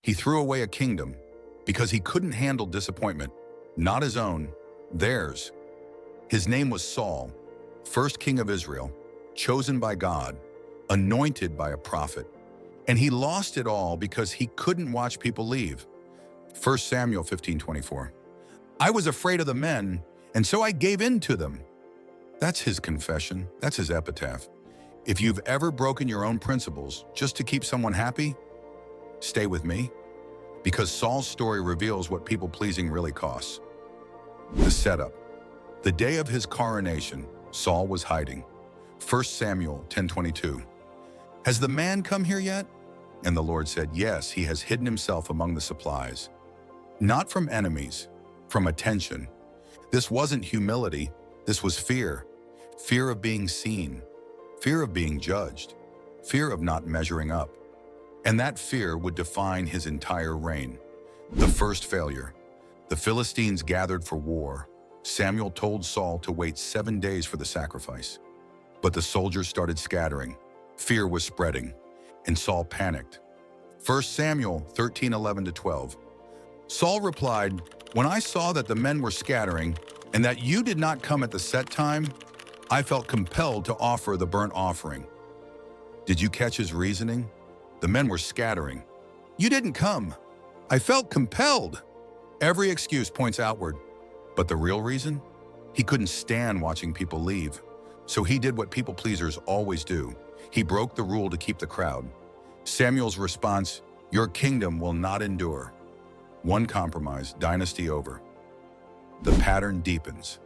He threw away a kingdom because he couldn't handle disappointment, not his own, theirs. His name was Saul, first king of Israel, chosen by God, anointed by a prophet. And he lost it all because he couldn't watch people leave. 1 Samuel 15:24. I was afraid of the men, and so I gave in to them. That's his confession. That's his epitaph. If you've ever broken your own principles just to keep someone happy, stay with me, because Saul's story reveals what people-pleasing really costs. The setup. The day of his coronation, Saul was hiding. 1 Samuel 10:22. Has the man come here yet? And the Lord said, yes, he has hidden himself among the supplies. Not from enemies, from attention. This wasn't humility, this was fear. Fear of being seen, fear of being judged, fear of not measuring up. And that fear would define his entire reign. The first failure. The Philistines gathered for war. Samuel told Saul to wait 7 days for the sacrifice. But the soldiers started scattering. Fear was spreading, and Saul panicked. 1 Samuel 13:11-12. Saul replied, when I saw that the men were scattering and that you did not come at the set time, I felt compelled to offer the burnt offering. Did you catch his reasoning? The men were scattering. You didn't come. I felt compelled. Every excuse points outward. But the real reason? He couldn't stand watching people leave. So he did what people pleasers always do. He broke the rule to keep the crowd. Samuel's response, your kingdom will not endure. One compromise, dynasty over. The pattern deepens.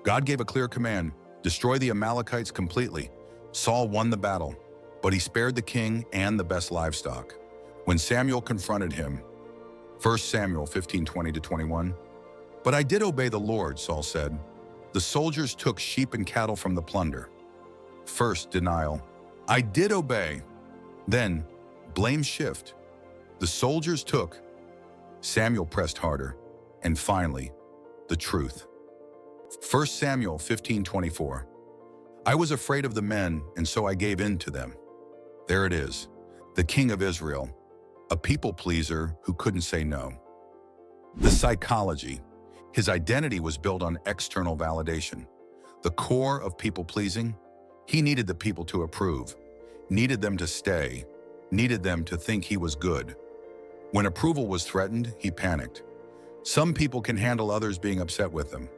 God gave a clear command, destroy the Amalekites completely. Saul won the battle, but he spared the king and the best livestock. When Samuel confronted him, 1 Samuel 15:20-21, but I did obey the Lord, Saul said. The soldiers took sheep and cattle from the plunder. First, denial. I did obey. Then, blame shift. The soldiers took. Samuel pressed harder. And finally, the truth. 1 Samuel 15:24. I was afraid of the men, and so I gave in to them. There it is, the king of Israel, a people pleaser who couldn't say no. The psychology. His identity was built on external validation. The core of people pleasing, he needed the people to approve, needed them to stay, needed them to think he was good. When approval was threatened, he panicked. Some people can handle others being upset with them.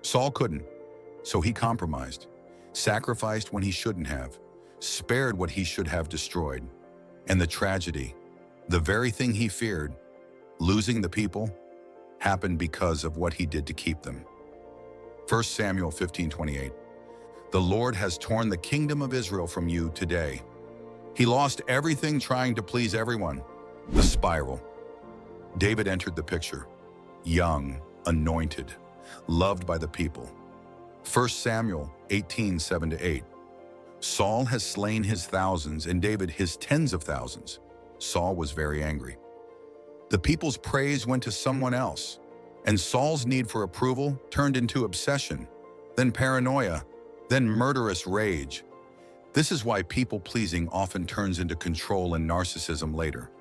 Saul couldn't, so he compromised, sacrificed when he shouldn't have, spared what he should have destroyed. And the tragedy, the very thing he feared, losing the people, happened because of what he did to keep them. 1 Samuel 15:28. The Lord has torn the kingdom of Israel from you today. He lost everything trying to please everyone. The spiral. David entered the picture. Young, anointed, loved by the people. 1 Samuel 18:7-8. Saul has slain his thousands and David his tens of thousands. Saul was very angry. The people's praise went to someone else, and Saul's need for approval turned into obsession, then paranoia, then murderous rage. This is why people-pleasing often turns into control and narcissism later.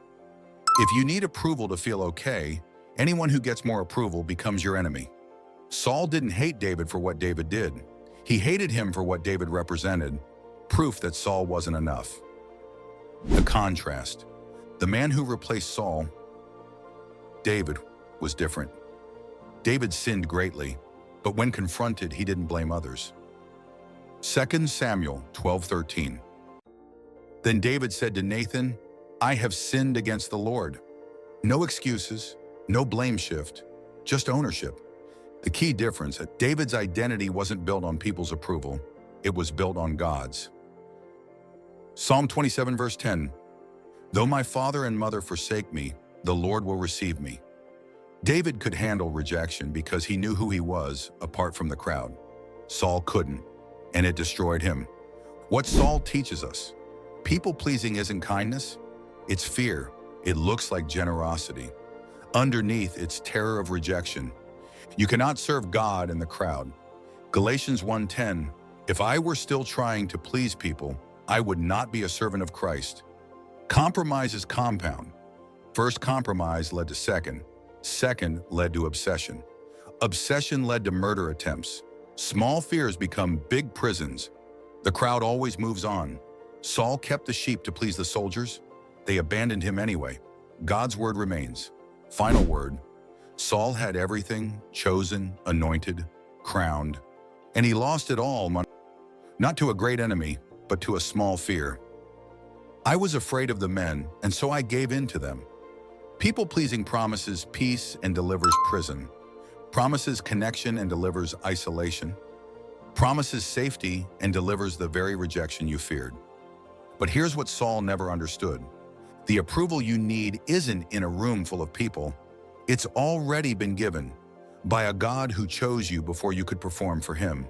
If you need approval to feel okay, anyone who gets more approval becomes your enemy. Saul didn't hate David for what David did. He hated him for what David represented, proof that Saul wasn't enough. The contrast. The man who replaced Saul, David, was different. David sinned greatly, but when confronted, he didn't blame others. 2 Samuel 12:13. Then David said to Nathan, I have sinned against the Lord. No excuses, no blame shift, just ownership. The key difference, David's identity wasn't built on people's approval, it was built on God's. Psalm 27 verse 10. Though my father and mother forsake me, the Lord will receive me. David could handle rejection because he knew who he was apart from the crowd. Saul couldn't, and it destroyed him. What Saul teaches us, people-pleasing isn't kindness, it's fear. It looks like generosity. Underneath, it's terror of rejection. You cannot serve God in the crowd. Galatians 1:10, if I were still trying to please people, I would not be a servant of Christ. Compromise is compound. First compromise led to second. Second led to obsession. Obsession led to murder attempts. Small fears become big prisons. The crowd always moves on. Saul kept the sheep to please the soldiers. They abandoned him anyway. God's word remains. Final word. Saul had everything, chosen, anointed, crowned, and he lost it all, not to a great enemy, but to a small fear. I was afraid of the men, and so I gave in to them. People-pleasing promises peace and delivers prison. Promises connection and delivers isolation. Promises safety and delivers the very rejection you feared. But here's what Saul never understood. The approval you need isn't in a room full of people. It's already been given by a God who chose you before you could perform for him.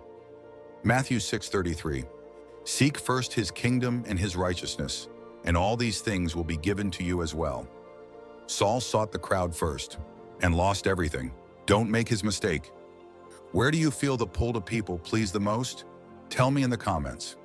Matthew 6:33. Seek first his kingdom and his righteousness, and all these things will be given to you as well. Saul sought the crowd first and lost everything. Don't make his mistake. Where do you feel the pull to people please the most? Tell me in the comments.